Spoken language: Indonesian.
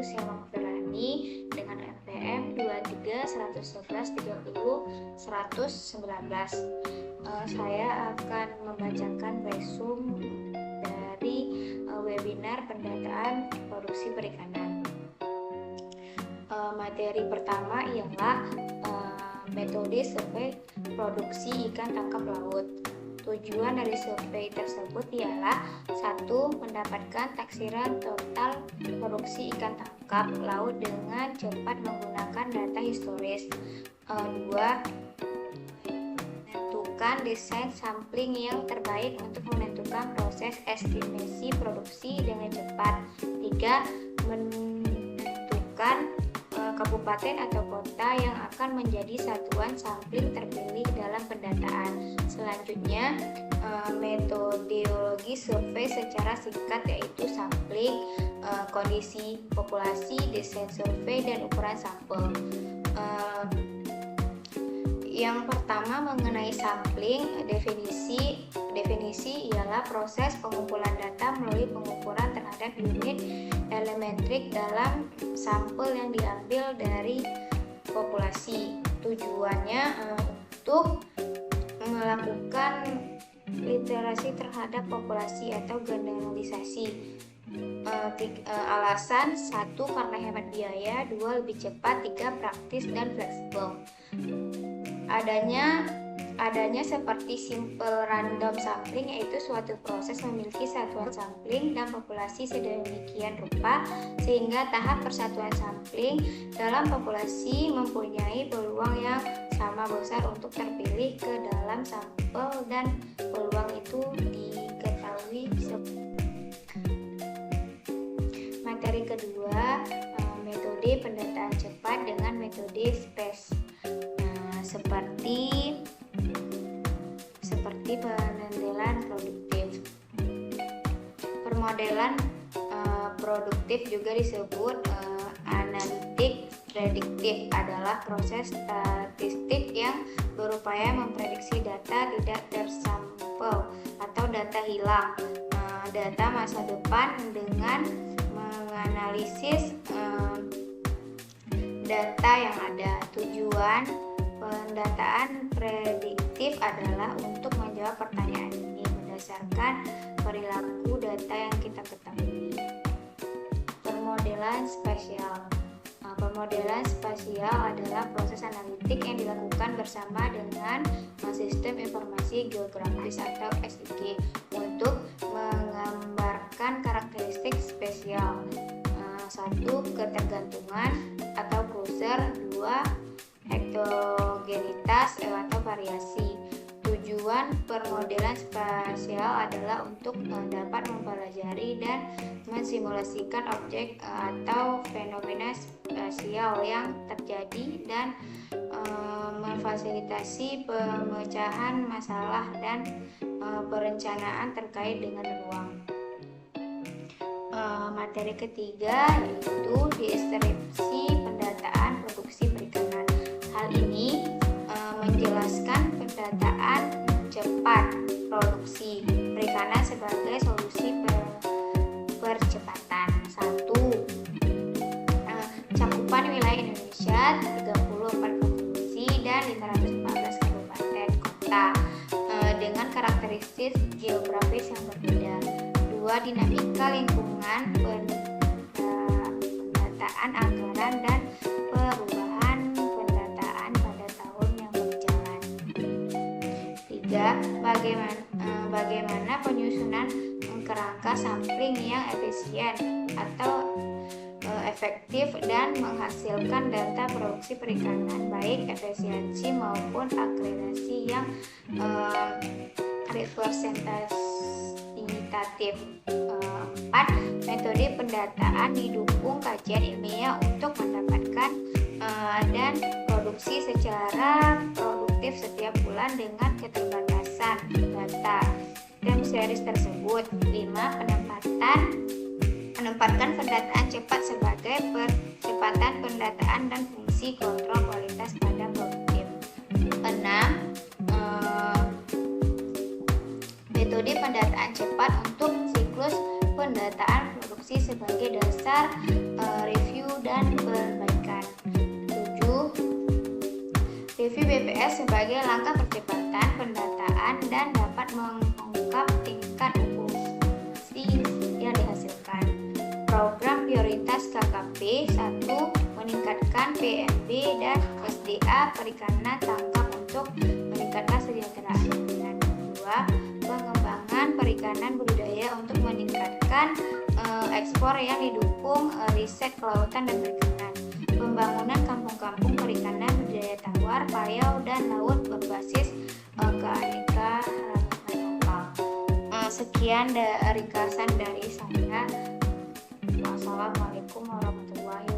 Usiama Febrani dengan NPM 23 111 30 119. Saya akan membacakan resume dari webinar pendataan produksi perikanan. Materi pertama ialah metode survei produksi ikan tangkap laut. Tujuan dari survei tersebut ialah 1. Mendapatkan taksiran total produksi ikan tangkap laut dengan cepat menggunakan data historis. 2. Menentukan desain sampling yang terbaik untuk menentukan proses estimasi produksi dengan cepat. 3. Menentukan kabupaten atau kota yang akan menjadi satuan sampling terpilih dalam pendataan. Selanjutnya, metodologi survei secara singkat yaitu sampling, kondisi populasi, desain survei, dan ukuran sampel. Yang pertama mengenai sampling, definisi ialah proses pengumpulan data melalui pengukuran terhadap unit elementrik dalam sampel yang diambil dari populasi. Tujuannya untuk melakukan literasi terhadap populasi atau generalisasi. Alasan 1. Karena hemat biaya, 2. Lebih cepat, 3. Praktis dan fleksibel. Adanya seperti simple random sampling, yaitu suatu proses memiliki satuan sampling dan populasi sedemikian rupa sehingga tahap persatuan sampling dalam populasi mempunyai peluang yang sama besar untuk terpilih ke dalam sampel, dan peluang itu diketahui. Materi kedua, metode pendataan cepat dengan metode SPACE. Seperti pemodelan produktif. Permodelan produktif juga disebut analitik prediktif, adalah proses statistik yang berupaya memprediksi data tidak tersampel atau data hilang, data masa depan dengan menganalisis data yang ada. Tujuan pendataan prediktif adalah untuk menjawab pertanyaan ini berdasarkan perilaku data yang kita ketahui. Permodelan spasial. Permodelan spasial adalah proses analitik yang dilakukan bersama dengan sistem informasi geografis atau SIG untuk menggambarkan karakteristik spasial. 1. Ketergantungan atau closure. 2. Heterogenitas atau variasi. Tujuan permodelan spasial adalah untuk dapat mempelajari dan mensimulasikan objek atau fenomena spasial yang terjadi dan memfasilitasi pemecahan masalah dan perencanaan terkait dengan ruang. Materi ketiga yaitu deskripsi pendataan produksi perikanan. Hal ini menjelaskan pendataan cepat produksi perikanan sebagai solusi percepatan. 1. Cakupan wilayah Indonesia 34 provinsi dan 514 kabupaten kota dengan karakteristik geografis yang berbeda. 2. Dinamika lingkungan, pendataan anggaran, dan perubahan pendataan pada tahun yang berjalan. 3. Bagaimana penyusunan kerangka sampling yang efisien atau efektif dan menghasilkan data produksi perikanan baik efisiensi maupun akreditasi yang representatif. 4. Metode pendataan didukung kajian ilmiah untuk mendapatkan dan produksi secara produktif setiap bulan dengan keterbatasan data dan series tersebut. 5. Menempatkan pendataan cepat sebagai percepatan pendataan dan fungsi kontrol kualitas pada produktif. 6. Metode pendataan cepat untuk siklus pendataan produksi instruksi sebagai dasar review dan perbaikan. 7. Review BPS sebagai langkah percepatan pendataan dan dapat mengungkap tingkat akumulasi yang dihasilkan. Program prioritas KKP 1. Meningkatkan PMB dan SDA perikanan tangkap untuk meningkatkan kesejahteraan. Dan 2. Pengembangan perikanan budidaya untuk meningkatkan ekspor yang didukung riset kelautan dan perikanan. Pembangunan kampung-kampung perikanan budidaya tawar, payau, dan laut berbasis keanekaragaman lokal. Sekian ringkasan dari saya. Wassalamualaikum warahmatullahi wabarakatuh.